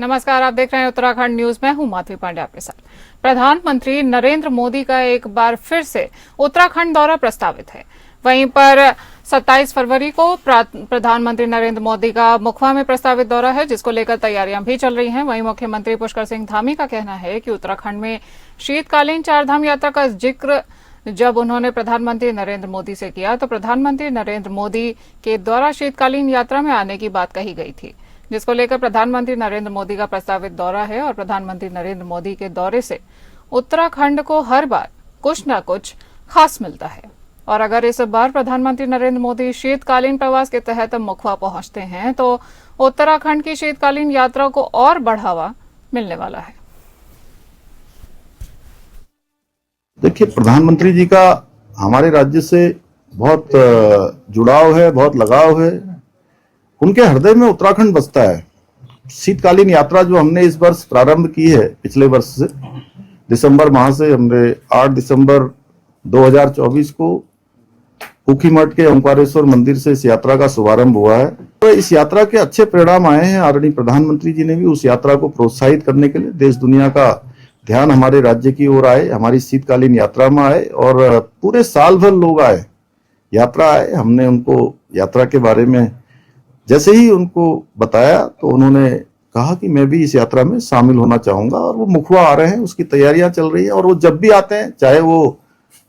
नमस्कार, आप देख रहे हैं उत्तराखंड न्यूज। मैं हूं माधवी पांडे आपके साथ। प्रधानमंत्री नरेंद्र मोदी का एक बार फिर से उत्तराखंड दौरा प्रस्तावित है। वहीं पर 27 फरवरी को प्रधानमंत्री नरेंद्र मोदी का मुखवा में प्रस्तावित दौरा है, जिसको लेकर तैयारियां भी चल रही हैं। वहीं मुख्यमंत्री पुष्कर सिंह धामी का कहना है कि उत्तराखंड में शीतकालीन चारधाम यात्रा का जिक्र जब उन्होंने प्रधानमंत्री नरेंद्र मोदी से किया तो प्रधानमंत्री नरेंद्र मोदी के द्वारा शीतकालीन यात्रा में आने की बात कही गई थी, जिसको लेकर प्रधानमंत्री नरेंद्र मोदी का प्रस्तावित दौरा है। और प्रधानमंत्री नरेंद्र मोदी के दौरे से उत्तराखंड को हर बार कुछ न कुछ खास मिलता है। और अगर इस बार प्रधानमंत्री नरेंद्र मोदी शीतकालीन प्रवास के तहत मुखवा पहुंचते हैं तो उत्तराखंड की शीतकालीन यात्रा को और बढ़ावा मिलने वाला है। देखिए, प्रधानमंत्री जी का हमारे राज्य से बहुत जुड़ाव है, बहुत लगाव है। उनके हृदय में उत्तराखंड बसता है। शीतकालीन यात्रा जो हमने इस वर्ष प्रारंभ की है, पिछले वर्ष से दिसंबर माह से, हमने 8 दिसंबर 2024 को ऊखीमठ के ओंकारेश्वर मंदिर से इस यात्रा का शुभारंभ हुआ है। तो इस यात्रा के अच्छे परिणाम आए हैं। आदरणीय प्रधानमंत्री जी ने भी उस यात्रा को प्रोत्साहित करने के लिए देश दुनिया का ध्यान हमारे राज्य की ओर आए, हमारी शीतकालीन यात्रा में आए और पूरे साल भर लोग आए, यात्रा आए। हमने उनको यात्रा के बारे में जैसे ही उनको बताया तो उन्होंने कहा कि मैं भी इस यात्रा में शामिल होना चाहूंगा। और वो मुखवा आ रहे हैं, उसकी तैयारियां चल रही है। और वो जब भी आते हैं, चाहे वो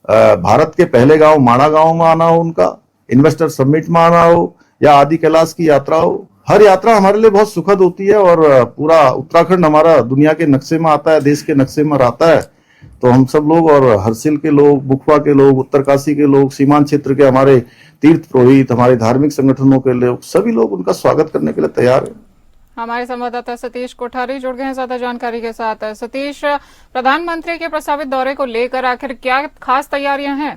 भारत के पहले गांव माणा गांव में आना हो, उनका इन्वेस्टर समिट में आना हो, या आदि कैलाश की यात्रा हो, हर यात्रा हमारे लिए बहुत सुखद होती है। और पूरा उत्तराखंड हमारा दुनिया के नक्शे में आता है, देश के नक्शे में आता है। तो हम सब लोग और हरसिल के लोग, मुखवा के लोग, उत्तरकाशी के लोग, सीमांत क्षेत्र के हमारे तीर्थ पुरोहित, हमारे धार्मिक संगठनों के लोग, सभी लोग उनका स्वागत करने के लिए तैयार हैं। हमारे संवाददाता सतीश कोठारी जुड़ गए हैं ज्यादा जानकारी के साथ। सतीश, प्रधानमंत्री के प्रस्तावित दौरे को लेकर आखिर क्या खास तैयारियां हैं?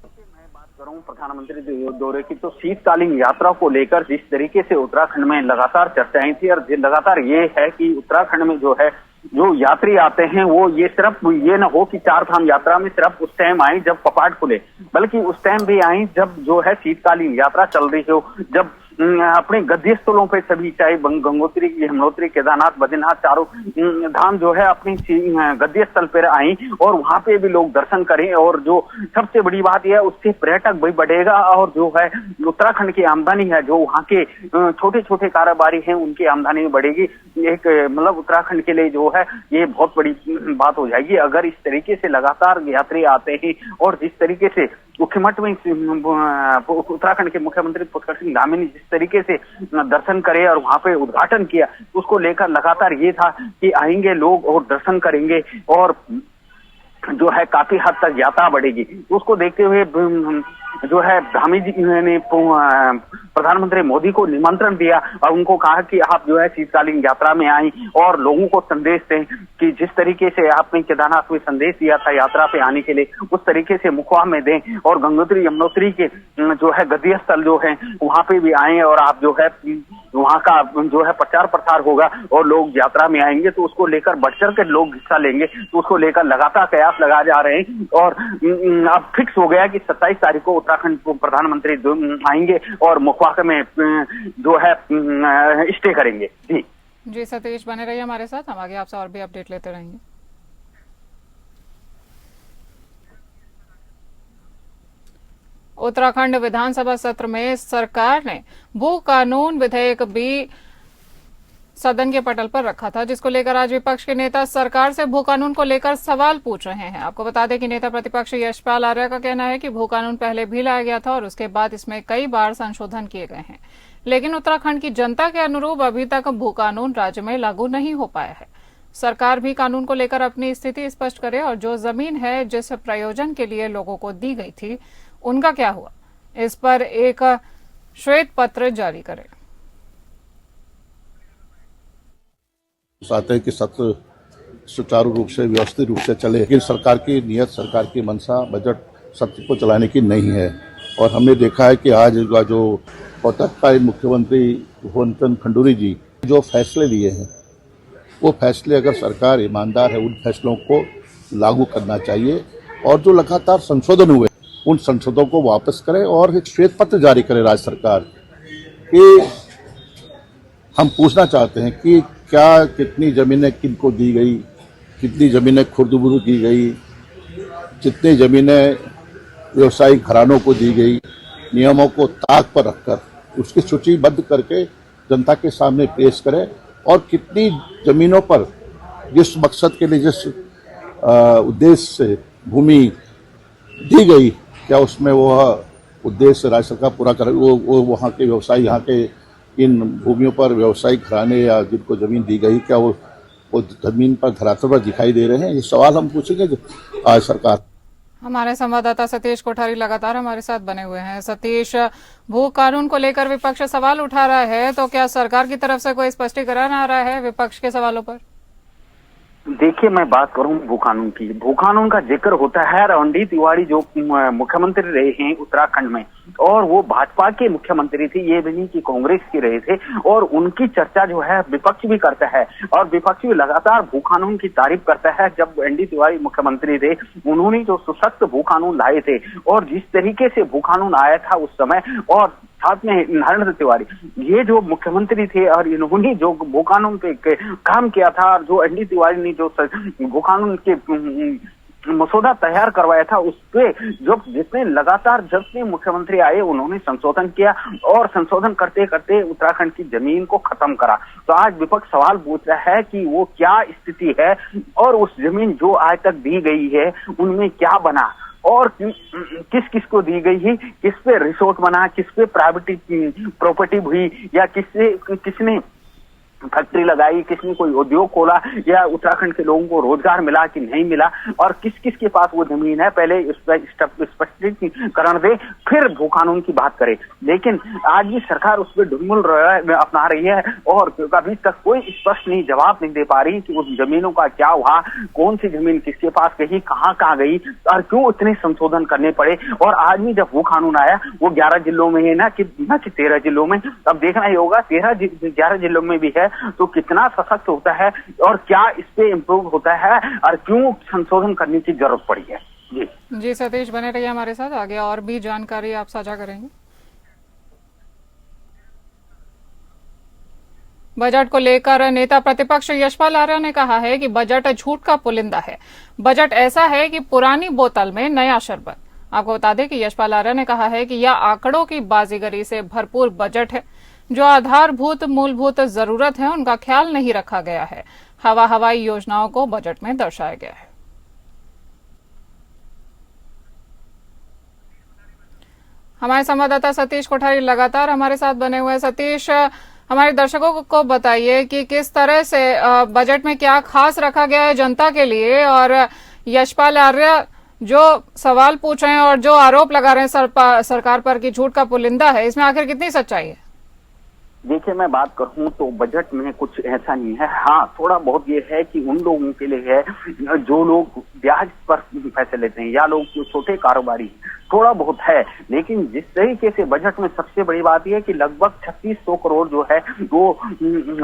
मैं बात करूं प्रधानमंत्री दौरे की, तो शीतकालीन यात्रा को लेकर जिस तरीके से उत्तराखंड में लगातार चर्चाएं थी और लगातार ये है कि उत्तराखंड में जो यात्री आते हैं वो ये सिर्फ ये न हो कि चार धाम यात्रा में सिर्फ उस टाइम आए जब कपाट खुले, बल्कि उस टाइम भी आए जब जो है शीतकालीन यात्रा चल रही हो, जब अपने गद्य स्थलों पे सभी, चाहे गंगोत्री, यमुनोत्री, केदारनाथ, बद्रीनाथ, चारों धाम जो है अपनी गद्य स्थल पर आई और वहां पे भी लोग दर्शन करें। और जो सबसे बड़ी बात यह है, उससे पर्यटक भी बढ़ेगा और जो है उत्तराखंड की आमदनी है, जो वहाँ के छोटे छोटे कारोबारी हैं, उनकी आमदनी बढ़ेगी। एक मतलब उत्तराखंड के लिए जो है ये बहुत बड़ी बात हो जाएगी अगर इस तरीके से लगातार यात्री आते हैं। और जिस तरीके से ऊखीमठ में उत्तराखंड के मुख्यमंत्री पुष्कर सिंह धामी ने जिस तरीके से दर्शन करे और वहां पे उद्घाटन किया, उसको लेकर लगातार ये था कि आएंगे लोग और दर्शन करेंगे और जो है काफी हद तक यात्रा बढ़ेगी। उसको देखते हुए जो है धामी जी ने प्रधानमंत्री मोदी को निमंत्रण दिया और उनको कहा कि आप जो है शीतकालीन यात्रा में आए और लोगों को संदेश दें कि जिस तरीके से आपने केदारनाथ में संदेश दिया था यात्रा पे आने के लिए, उस तरीके से मुखवा में दें और गंगोत्री यमुनोत्री के जो है गद्य स्थल जो है वहां पे भी आए और आप जो है वहां का जो है प्रचार प्रसार होगा और लोग यात्रा में आएंगे। तो उसको लेकर बढ़ चढ़ के लोग हिस्सा लेंगे, तो उसको लेकर लगातार प्रयास लगाए जा रहे हैं। और अब फिक्स हो गया कि 27 तारीख को उत्तराखंड को प्रधानमंत्री आएंगे और मुखवा में जो है स्टे करेंगे। जी सतीश, बने रहिए हमारे साथ, हम आगे आपसे और भी अपडेट लेते रहेंगे। उत्तराखंड विधानसभा सत्र में सरकार ने भू कानून विधेयक भी सदन के पटल पर रखा था, जिसको लेकर आज विपक्ष के नेता सरकार से भू कानून को लेकर सवाल पूछ रहे हैं। आपको बता दें कि नेता प्रतिपक्ष यशपाल आर्य का कहना है कि भू कानून पहले भी लाया गया था और उसके बाद इसमें कई बार संशोधन किए गए हैं, लेकिन उत्तराखंड की जनता के अनुरूप अभी तक भू कानून राज्य में लागू नहीं हो पाया है। सरकार भी कानून को लेकर अपनी स्थिति स्पष्ट करे और जो जमीन है जिस प्रयोजन के लिए लोगों को दी गई थी उनका क्या हुआ, इस पर एक श्वेत पत्र जारी करे। चाहते हैं कि सत्र सुचारू रूप से, व्यवस्थित रूप से चले, लेकिन सरकार की नियत, सरकार की मंशा बजट सत्र को चलाने की नहीं है। और हमने देखा है कि आज जो तत्कालीन मुख्यमंत्री भुवनचंद्र खंडूरी जी जो फैसले लिए हैं, वो फैसले अगर सरकार ईमानदार है, उन फैसलों को लागू करना चाहिए। और जो लगातार संशोधन हुए, उन संशोधनों को वापस करें और एक श्वेत पत्र जारी करे राज्य सरकार कि हम पूछना चाहते हैं कि क्या कितनी जमीनें किनको दी गई, कितनी जमीनें खुर्द-बुर्द की गई, कितनी जमीनें व्यवसायिक घरानों को दी गई, नियमों को ताक पर रखकर उसकी सूचीबद्ध करके जनता के सामने पेश करें और कितनी जमीनों पर जिस मकसद के लिए जिस उद्देश्य से भूमि दी गई, क्या उसमें वह उद्देश्य राज्य सरकार पूरा करे, वो वहाँ के व्यवसायी, यहाँ के इन भूमियों पर व्यवसायिक घराने या जिनको जमीन दी गई, क्या वो जमीन पर धरातल पर दिखाई दे रहे हैं? ये सवाल हम पूछेंगे आज सरकार। हमारे संवाददाता सतीश कोठारी लगातार हमारे साथ बने हुए हैं। सतीश, भू कानून को लेकर विपक्ष सवाल उठा रहा है, तो क्या सरकार की तरफ से कोई स्पष्टीकरण आ रहा है विपक्ष के सवालों पर? देखिए, मैं बात करूं भू कानून की। भू कानून का जिक्र होता है रणदीप तिवारी जो मुख्यमंत्री रहे हैं उत्तराखंड में, और वो भाजपा के मुख्यमंत्री थे, ये भी नहीं कि कांग्रेस के रहे थे, और उनकी चर्चा जो है विपक्ष भी करता है और विपक्ष भी लगातार भू कानून की तारीफ करता है। जब रणदीप तिवारी मुख्यमंत्री थे, उन्होंने जो सशक्त भू कानून लाए थे और जिस तरीके से भू कानून आया था उस समय, और साथ में नरेंद्र तिवारी ये जो मुख्यमंत्री थे और इन्होंने जो भू कानून पे काम किया था, और जो रणदीप तिवारी ने जो भू कानून के मसौदा तैयार करवाया था, उस पे जो जितने मुख्यमंत्री आए उन्होंने संशोधन किया, और संशोधन करते करते उत्तराखंड की जमीन को खत्म करा। तो आज विपक्ष सवाल पूछ रहा है कि वो क्या स्थिति है, और उस जमीन जो आज तक दी गई है उनमें क्या बना, और किस किस को दी गई है, किस पे रिसोर्ट बना, किस पे प्राइवेट प्रॉपर्टी हुई, या किसने फैक्ट्री लगाई, किसने कोई उद्योग खोला, या उत्तराखंड के लोगों को रोजगार मिला कि नहीं मिला, और किस किस के पास वो जमीन है, पहले इस पर स्पष्टीकरण दे, फिर भू कानून की बात करे। लेकिन आज भी सरकार उस पर ढुलमुल अपना रही है, और अभी तक कोई स्पष्ट नहीं जवाब नहीं दे पा रही कि उस जमीनों का क्या हुआ, कौन सी जमीन किसके पास गई, कहाँ गई, और क्यों इतने संशोधन करने पड़े। और आज भी जब वो कानून आया वो 11 जिलों में है, ना कि 13 जिलों में। अब देखना ही होगा 11 जिलों में भी है तो कितना सशक्त होता है, और क्या इस पे इम्प्रूव होता है, और क्यों संशोधन करने की जरूरत पड़ी है। जी सतीश, बने रहिए हमारे साथ, आगे और भी जानकारी आप साझा करेंगे। बजट को लेकर नेता प्रतिपक्ष यशपाल आर्य ने कहा है कि बजट झूठ का पुलिंदा है। बजट ऐसा है कि पुरानी बोतल में नया शरबत। आपको बता दें कि यशपाल आर्य ने कहा है कि यह आंकड़ों की बाजीगरी से भरपूर बजट है। जो आधारभूत मूलभूत जरूरत है उनका ख्याल नहीं रखा गया है। हवाई योजनाओं को बजट में दर्शाया गया है। हमारे संवाददाता सतीश कोठारी लगातार हमारे साथ बने हुए हैं। सतीश, हमारे दर्शकों को बताइए कि किस तरह से बजट में क्या खास रखा गया है जनता के लिए, और यशपाल आर्य जो सवाल पूछ रहे हैं और जो आरोप लगा रहे हैं सरकार पर कि झूठ का पुलिंदा है, इसमें आखिर कितनी सच्चाई है? देखिए, मैं बात करूं तो बजट में कुछ ऐसा नहीं है। हाँ, थोड़ा बहुत ये है कि उन लोगों के लिए है जो लोग ब्याज पर पैसे लेते हैं, या लोग जो छोटे कारोबारी, थोड़ा बहुत है। लेकिन जिस तरीके से बजट में सबसे बड़ी बात यह है कि लगभग 3600 करोड़ जो है वो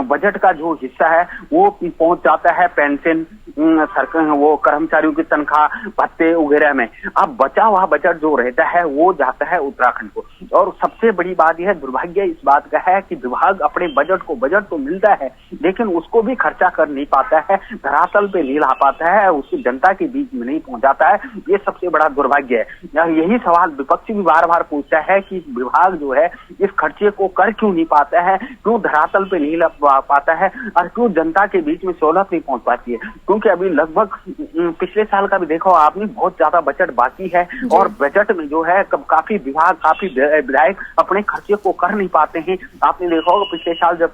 बजट का जो हिस्सा है वो पहुंच जाता है पेंशन, सरकार, वो कर्मचारियों की तनख्वाह, भत्ते वगैरह में। अब बचा हुआ बजट जो रहता है वो जाता है उत्तराखंड को। और सबसे बड़ी बात यह है, दुर्भाग्य इस बात का है कि विभाग अपने बजट तो मिलता है लेकिन उसको भी खर्चा कर नहीं पाता है, धरातल पे नहीं ला पाता है, उसकी जनता के बीच में नहीं पहुंचाता है। ये सबसे बड़ा दुर्भाग्य है। यही सवाल विपक्ष भी बार बार पूछता है कि विभाग जो है इस खर्चे को कर क्यों नहीं पाता है, क्यों धरातल पे नहीं ला पाता है, और क्यों जनता के बीच में सहूलत नहीं पहुंच पाती है। क्योंकि अभी लगभग पिछले साल का भी देखो आपने, बहुत ज्यादा बजट बाकी है, और बजट में जो है काफी विभाग, काफी विधायक अपने खर्चे को कर नहीं पाते हैं। आपने देखा होगा पिछले साल जब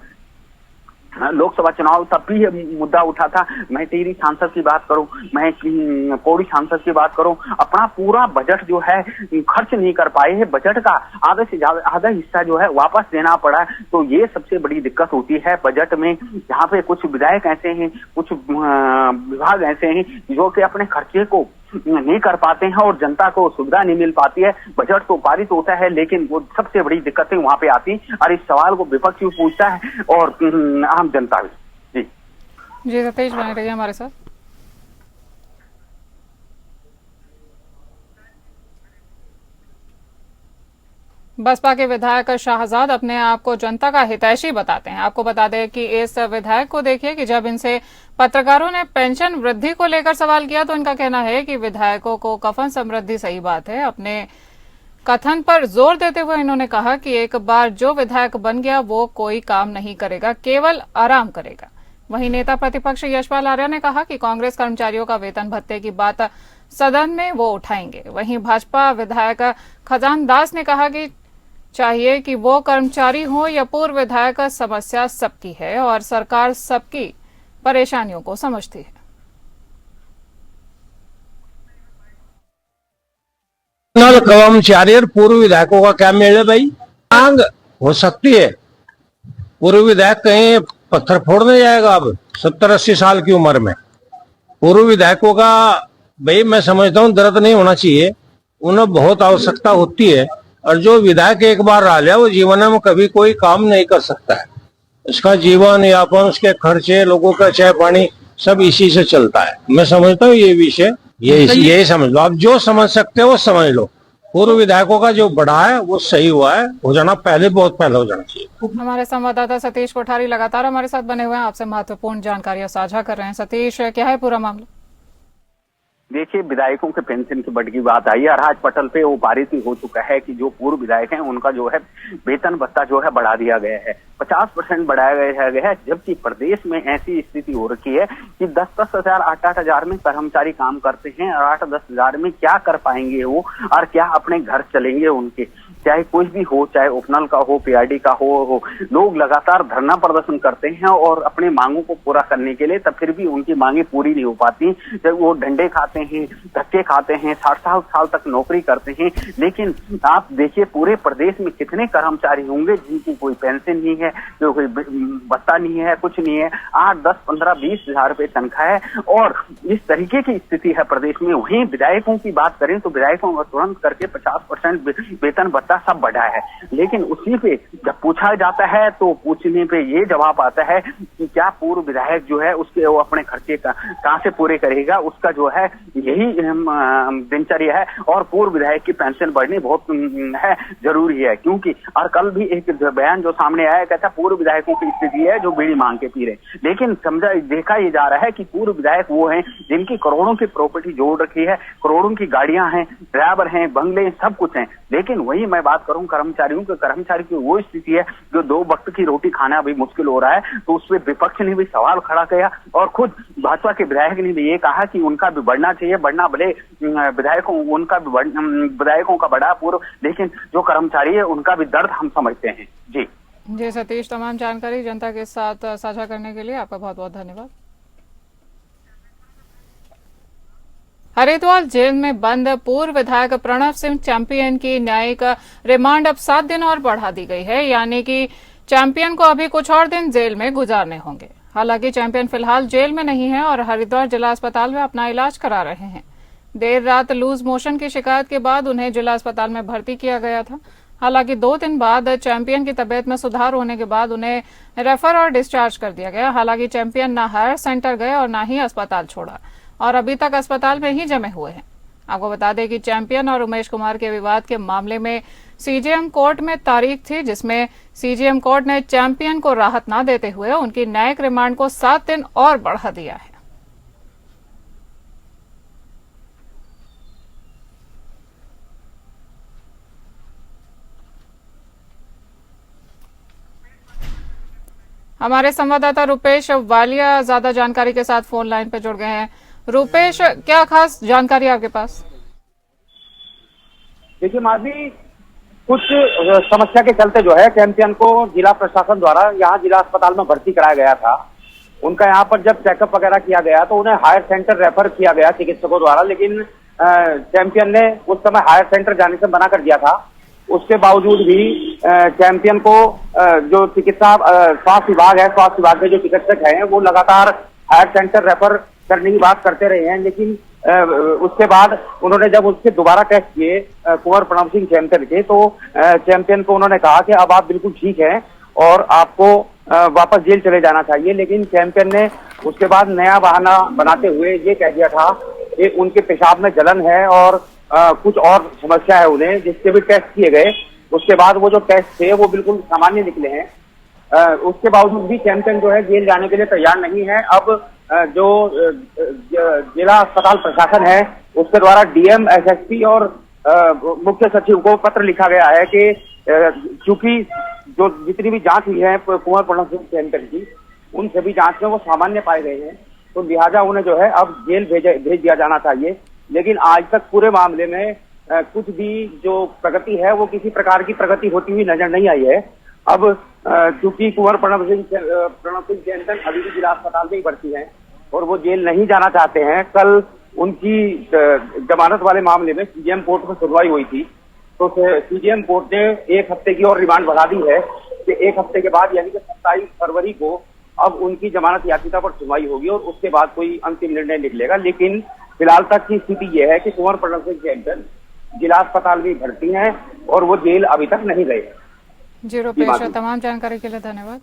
लोकसभा चुनाव तब भी मुद्दा उठा था। मैं टिहरी सांसद की बात करूं, मैं पौड़ी सांसद की बात करूं, अपना पूरा बजट जो है खर्च नहीं कर पाए हैं। बजट का आधा से ज्यादा आधा हिस्सा जो है वापस देना पड़ा। तो ये सबसे बड़ी दिक्कत होती है बजट में, जहाँ पे कुछ विधायक ऐसे हैं, कुछ विभाग ऐसे हैं जो कि अपने खर्चे को नहीं कर पाते हैं और जनता को सुविधा नहीं मिल पाती है। बजट तो पारित होता है लेकिन वो सबसे बड़ी दिक्कतें वहां पे आती, और इस सवाल को विपक्ष भी पूछता है और आम जनता भी। जी सतीश, बने रहिए हमारे साथ। बसपा के विधायक शाहजाद अपने आप को जनता का हितैषी बताते हैं। आपको बता दें कि इस विधायक को देखिए कि जब इनसे पत्रकारों ने पेंशन वृद्धि को लेकर सवाल किया तो इनका कहना है कि विधायकों को कफन समृद्धि सही बात है। अपने कथन पर जोर देते हुए इन्होंने कहा कि एक बार जो विधायक बन गया वो कोई काम नहीं करेगा, केवल आराम करेगा। वहीं नेता प्रतिपक्ष यशपाल आर्य ने कहा कि कांग्रेस कर्मचारियों का वेतन भत्ते की बात सदन में वो उठाएंगे। वहीं भाजपा विधायक खजान दास ने कहा कि चाहिए कि वो कर्मचारी हो या पूर्व विधायक, समस्या सबकी है और सरकार सबकी परेशानियों को समझती है। कर्मचारी और पूर्व विधायकों का क्या मेल है भाई? मांग हो सकती है। पूर्व विधायक कहीं पत्थर फोड़ने जाएगा अब 70-80 साल की उम्र में। पूर्व विधायकों का भाई मैं समझता हूँ दर्द नहीं होना चाहिए, उन्हें बहुत आवश्यकता होती है। और जो विधायक एक बार रह लिया वो जीवन में कभी कोई काम नहीं कर सकता है। इसका जीवन यापन, उसके खर्चे, लोगों का चाय पानी सब इसी से चलता है। मैं समझता हूँ ये विषय यही समझ लो। आप जो समझ सकते हो वो समझ लो। पूर्व विधायकों का जो बढ़ा है वो सही हुआ है, हो जाना पहले, बहुत पहले हो जाना चाहिए। हमारे संवाददाता सतीश कोठारी लगातार हमारे साथ बने हुए हैं, आपसे महत्वपूर्ण जानकारियां साझा कर रहे हैं। सतीश, क्या है पूरा मामला? देखिए, विधायकों के पेंशन की बढ़ की बात आई है और आज पटल पे वो पारित हो चुका है कि जो पूर्व विधायक हैं उनका जो है वेतन भत्ता जो है बढ़ा दिया गया है, 50% बढ़ाया गया है। जबकि प्रदेश में ऐसी स्थिति हो रखी है कि 10-10 हजार, 8-8 हजार में कर्मचारी काम करते हैं और 8-10 हजार में क्या कर पाएंगे वो और क्या अपने घर चलेंगे उनके, चाहे कोई भी हो, चाहे उपनल का हो, पीआरडी का हो। लोग लगातार धरना प्रदर्शन करते हैं और अपनी मांगों को पूरा करने के लिए, तब फिर भी उनकी मांगे पूरी नहीं हो पाती। जब वो डंडे खाते हैं, धक्के खाते हैं, 60 साल तक नौकरी करते हैं। लेकिन आप देखिए पूरे प्रदेश में कितने कर्मचारी होंगे जिनकी कोई पेंशन नहीं है, जो कोई भत्ता नहीं है, कुछ नहीं है। 8, 10, 15, 20 हजार रुपए तनख्वाह है और इस तरीके की स्थिति है प्रदेश में। वहीं विधायकों की बात करें तो विधायकों को तुरंत करके 50% वेतन भत्ता सब बढ़ा है। लेकिन उसी पे जब पूछा जाता है तो पूछने पे ये जवाब आता है कि क्या पूर्व विधायक जो है उसके वो अपने खर्चे कहां से पूरे करेगा, उसका जो है यही दिनचर्या है। और पूर्व विधायक की पेंशन बढ़नी बहुत है जरूरी है, क्योंकि और कल भी एक बयान जो सामने आया कहता पूर्व विधायकों की स्थिति है जो बीड़ी मांग के पी रहे। लेकिन देखा ये जा रहा है कि पूर्व विधायक वो हैं जिनकी करोड़ों की प्रॉपर्टी जोड़ रखी है, करोड़ों की गाड़ियां हैं, ड्राइवर हैं, बंगले, सब कुछ हैं। लेकिन वही मैं बात करूं कर्मचारी की वो स्थिति है जो 2 वक्त की रोटी खाना भी मुश्किल हो रहा है। तो उस पर विपक्ष ने भी सवाल खड़ा किया और खुद भाजपा के विधायक ने भी ये कहा कि उनका भी बढ़ना चाहिए, बढ़ना भले विधायकों का बढ़ा पूर्व, लेकिन जो कर्मचारी है उनका भी दर्द हम समझते हैं। जी सतीश, तमाम जानकारी जनता के साथ साझा करने के लिए आपका बहुत बहुत धन्यवाद। हरिद्वार जेल में बंद पूर्व विधायक प्रणव सिंह चैंपियन की न्यायिक रिमांड अब 7 दिन और बढ़ा दी गई है, यानी कि चैंपियन को अभी कुछ और दिन जेल में गुजारने होंगे। हालांकि चैंपियन फिलहाल जेल में नहीं है और हरिद्वार जिला अस्पताल में अपना इलाज करा रहे हैं। देर रात लूज मोशन की शिकायत के बाद उन्हें जिला अस्पताल में भर्ती किया गया था। हालांकि 2 दिन बाद चैंपियन की तबीयत में सुधार होने के बाद उन्हें रेफर और डिस्चार्ज कर दिया गया। हालांकि चैंपियन न हायर सेंटर गए और न ही अस्पताल छोड़ा और अभी तक अस्पताल में ही जमे हुए हैं। आपको बता दें कि चैंपियन और उमेश कुमार के विवाद के मामले में सीजेएम कोर्ट में तारीख थी, जिसमें सीजेएम कोर्ट ने चैंपियन को राहत न देते हुए उनकी न्यायिक रिमांड को 7 दिन और बढ़ा दिया है। हमारे संवाददाता रुपेश वालिया ज्यादा जानकारी के साथ फोन लाइन पर जुड़ गए हैं। रुपेश, क्या खास जानकारी आपके पास? देखिए माधवी, कुछ समस्या के चलते जो है चैंपियन को जिला प्रशासन द्वारा यहाँ जिला अस्पताल में भर्ती कराया गया था। उनका यहाँ पर जब चेकअप वगैरह किया गया तो उन्हें हायर सेंटर रेफर किया गया चिकित्सकों द्वारा, लेकिन चैंपियन ने उस समय हायर सेंटर जाने से मना कर दिया था। उसके बावजूद भी चैंपियन को जो चिकित्सा स्वास्थ्य विभाग है, स्वास्थ्य विभाग के जो चिकित्सक हैं वो लगातार हायर सेंटर रेफर करने की बात करते रहे हैं। लेकिन उसके बाद उन्होंने जब उसके दोबारा टेस्ट किए कुंवर प्रणव सिंह चैंपियन के, तो चैंपियन को उन्होंने कहा कि अब आप बिल्कुल ठीक हैं और आपको वापस जेल चले जाना चाहिए। लेकिन चैंपियन ने उसके बाद नया बहाना बनाते हुए ये कह दिया था कि उनके पेशाब में जलन है और कुछ और समस्या है उन्हें, जिसके भी टेस्ट किए गए उसके बाद वो जो टेस्ट थे वो बिल्कुल सामान्य निकले हैं। उसके बावजूद भी चैंपियन जो है जेल जाने के लिए तैयार नहीं है। अब जो जिला अस्पताल प्रशासन है उसके द्वारा डीएम, एसएसपी और मुख्य सचिव को पत्र लिखा गया है कि चूंकि जो जितनी भी जांच हुई है कुंवर प्रणव सिंह चैंपियन की, उन सभी जांच में वो सामान्य पाए गए हैं, तो लिहाजा उन्हें जो है अब जेल भेज दिया जाना चाहिए। लेकिन आज तक पूरे मामले में कुछ भी जो प्रगति है वो किसी प्रकार की प्रगति होती हुई नजर नहीं आई है। अब चूंकि कुंवर प्रणव सिंह चैंपियन अभी भी जिला अस्पताल में ही भर्ती हैं और वो जेल नहीं जाना चाहते हैं। कल उनकी जमानत वाले मामले में सीजेएम कोर्ट में सुनवाई हुई थी, तो सीजेएम कोर्ट ने 1 हफ्ते की और रिमांड बढ़ा दी है कि 1 हफ्ते के बाद यानी कि 27 फरवरी को अब उनकी जमानत याचिका पर सुनवाई होगी और उसके बाद कोई अंतिम निर्णय निकलेगा। लेकिन फिलहाल तक की स्थिति यह है कि कुंवर प्रणव सिंह चैंपियन जिला अस्पताल में भर्ती हैं और वो जेल अभी तक नहीं गए। जी रुपेश, तमाम जानकारी के लिए धन्यवाद।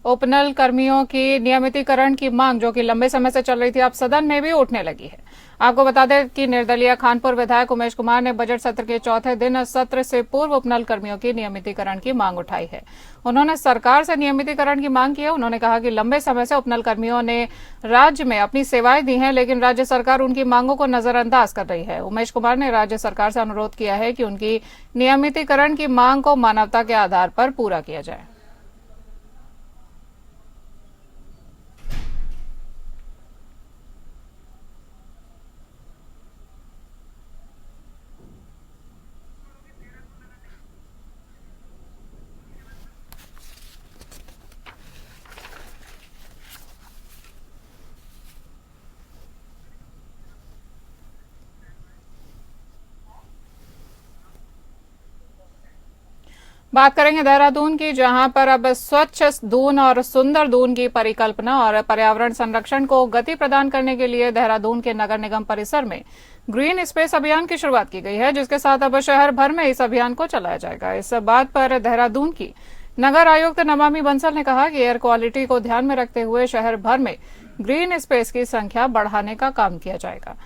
उपनल कर्मियों की नियमितीकरण की मांग जो कि लंबे समय से चल रही थी, अब सदन में भी उठने लगी है। आपको बता दें कि निर्दलीय खानपुर विधायक उमेश कुमार ने बजट सत्र के चौथे दिन सत्र से पूर्व उपनल कर्मियों की नियमितीकरण की मांग उठाई है। उन्होंने सरकार से नियमितीकरण की मांग की है। उन्होंने कहा कि लंबे समय से उपनल कर्मियों ने राज्य में अपनी सेवाएं दी हैं, लेकिन राज्य सरकार उनकी मांगों को नजरअंदाज कर रही है। उमेश कुमार ने राज्य सरकार से अनुरोध किया है कि उनकी नियमितीकरण की मांग को मानवता के आधार पर पूरा किया जाए। बात करेंगे देहरादून की, जहां पर अब स्वच्छ दून और सुंदर दून की परिकल्पना और पर्यावरण संरक्षण को गति प्रदान करने के लिए देहरादून के नगर निगम परिसर में ग्रीन स्पेस अभियान की शुरुआत की गई है, जिसके साथ अब शहर भर में इस अभियान को चलाया जाएगा। इस बात पर देहरादून की नगर आयुक्त नमामि बंसल ने कहा कि एयर क्वालिटी को ध्यान में रखते हुए शहर भर में ग्रीन स्पेस की संख्या बढ़ाने का काम किया जाएगा।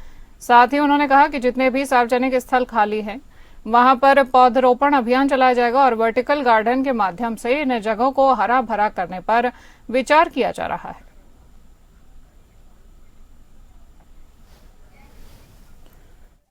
साथ ही उन्होंने कहा कि जितने भी सार्वजनिक स्थल खाली हैं वहां पर पौधरोपण अभियान चलाया जाएगा और वर्टिकल गार्डन के माध्यम से इन जगहों को हरा भरा करने पर विचार किया जा रहा है।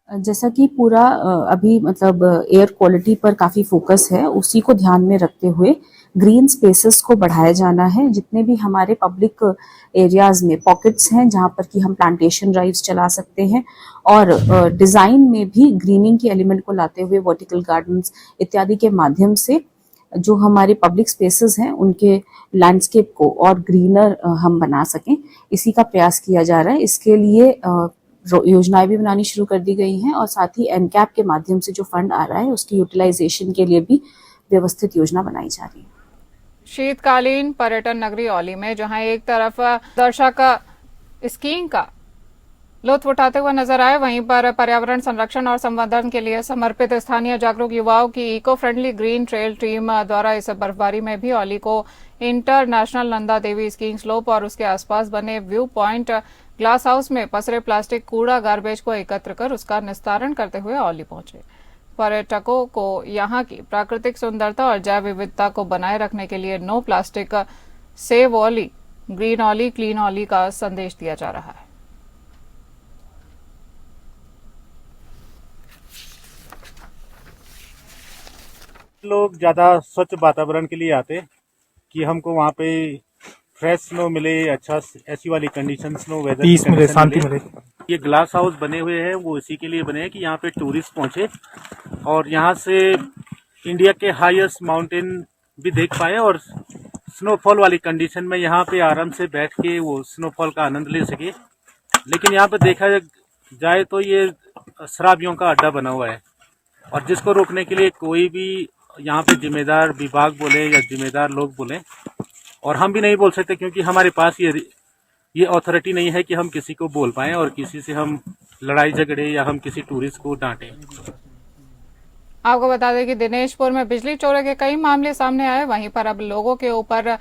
जैसा कि पूरा अभी मतलब एयर क्वालिटी पर काफी फोकस है, उसी को ध्यान में रखते हुए ग्रीन स्पेसेस को बढ़ाया जाना है। जितने भी हमारे पब्लिक एरियाज में पॉकेट्स हैं जहां पर कि हम प्लांटेशन ड्राइव्स चला सकते हैं और डिजाइन में भी ग्रीनिंग के एलिमेंट को लाते हुए वर्टिकल गार्डन्स इत्यादि के माध्यम से जो हमारे पब्लिक स्पेसेस हैं उनके लैंडस्केप को और ग्रीनर हम बना सकें, इसी का प्रयास किया जा रहा है। इसके लिए योजनाएं भी बनानी शुरू कर दी गई हैं और साथ ही एनकैप के माध्यम से जो फंड आ रहा है उसकी यूटिलाइजेशन के लिए भी व्यवस्थित योजना बनाई जा रही है। शीतकालीन पर्यटन नगरी औली में जहां एक तरफ दर्शक स्कीइंग का लुत्फ उठाते हुए नजर आए, वहीं पर पर्यावरण संरक्षण और संवर्धन के लिए समर्पित स्थानीय जागरूक युवाओं की eco friendly green trail team द्वारा इस बर्फबारी में भी औली को international Nanda Devi skiing slope और उसके आसपास बने व्यू पॉइंट ग्लास हाउस में पसरे प्लास्टिक कूड़ा गार्बेज को एकत्र कर उसका निस्तारण करते हुए औली पहुंचे। पर्यटकों को यहां की प्राकृतिक सुंदरता और जैव विविधता को बनाए रखने के लिए no plastic, save Auli, green Auli, clean Auli का संदेश दिया जा रहा है। लोग ज़्यादा स्वच्छ वातावरण के लिए आते कि हमको वहाँ पे फ्रेश स्नो मिले, अच्छा ऐसी वाली कंडीशन स्नो वेदर, पीस मिले, शांति मिले। ये ग्लास हाउस बने हुए हैं वो इसी के लिए बने हैं कि यहाँ पे टूरिस्ट पहुँचे और यहाँ से इंडिया के हाईएस्ट माउंटेन भी देख पाए और स्नोफॉल वाली कंडीशन में यहाँ पे आराम से बैठ के वो स्नोफॉल का आनंद ले सके। लेकिन यहाँ पे देखा जाए तो ये शराबियों का अड्डा बना हुआ है और जिसको रोकने के लिए कोई भी यहाँ पे जिम्मेदार विभाग बोले या जिम्मेदार लोग बोले और हम भी नहीं बोल सकते क्योंकि हमारे पास ये अथॉरिटी नहीं है कि हम किसी को बोल पाएं और किसी से हम लड़ाई झगड़े या हम किसी टूरिस्ट को डांटें। आपको बता दें कि दिनेशपुर में बिजली चोरी के कई मामले सामने आए, वहीं पर अब लोगों के ऊपर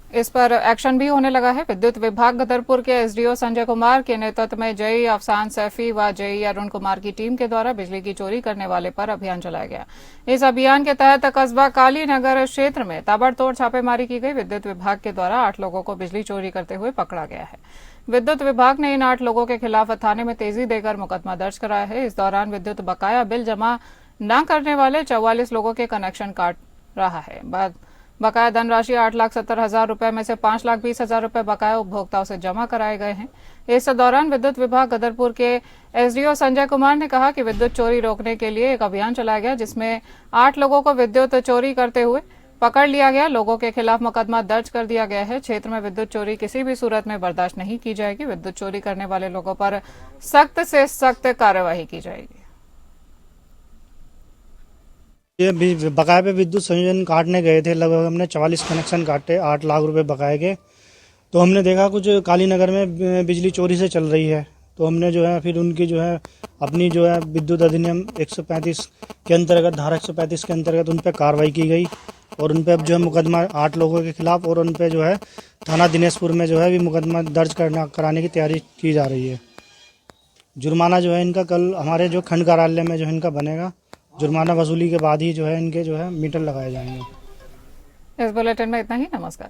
इस पर एक्शन भी होने लगा है। विद्युत विभाग गदरपुर के एसडीओ संजय कुमार के नेतृत्व में जेई अफसान सैफी व जेई अरुण कुमार की टीम के द्वारा बिजली की चोरी करने वाले पर अभियान चलाया गया। इस अभियान के तहत कस्बा काली नगर क्षेत्र में ताबड़तोड़ छापेमारी की गई। विद्युत विभाग के द्वारा 8 लोगों को बिजली चोरी करते हुए पकड़ा गया है। विद्युत विभाग ने इन 8 लोगों के खिलाफ थाने में तेजी देकर मुकदमा दर्ज कराया है। इस दौरान विद्युत बकाया बिल जमा न करने वाले 44 लोगों के कनेक्शन काट रहा है। बकाया धनराशि 8,70,000 रुपए में से 5,20,000 रुपए बकाया उपभोक्ताओं से जमा कराए गए हैं। इस दौरान विद्युत विभाग गदरपुर के एसडीओ संजय कुमार ने कहा कि विद्युत चोरी रोकने के लिए एक अभियान चलाया गया, जिसमें 8 लोगों को विद्युत चोरी करते हुए पकड़ लिया गया। लोगों के खिलाफ मुकदमा दर्ज कर दिया गया है। क्षेत्र में विद्युत चोरी किसी भी सूरत में बर्दाश्त नहीं की जाएगी। विद्युत चोरी करने वाले लोगों पर सख्त से सख्त कार्यवाही की जाएगी। ये बकाया पे विद्युत संयोजन काटने गए थे। लगभग हमने 44 कनेक्शन काटे, 8 लाख रुपए बकाए के। तो हमने देखा कुछ काली नगर में बिजली चोरी से चल रही है। तो हमने जो है फिर उनकी जो है अपनी जो है विद्युत अधिनियम 135 के अंतर्गत, धारा 135 के अंतर्गत उन पर कार्रवाई की गई और उन पर अब जो है मुकदमा 8 लोगों के खिलाफ और उन पर जो है थाना दिनेशपुर में जो है भी मुकदमा दर्ज कराने की तैयारी की जा रही है। जुर्माना जो है इनका कल हमारे जो खंड कार्यालय में जो है इनका बनेगा। जुर्माना वसूली के बाद ही जो है इनके जो है मीटर लगाए जाएंगे। इस बुलेटिन में इतना ही। नमस्कार।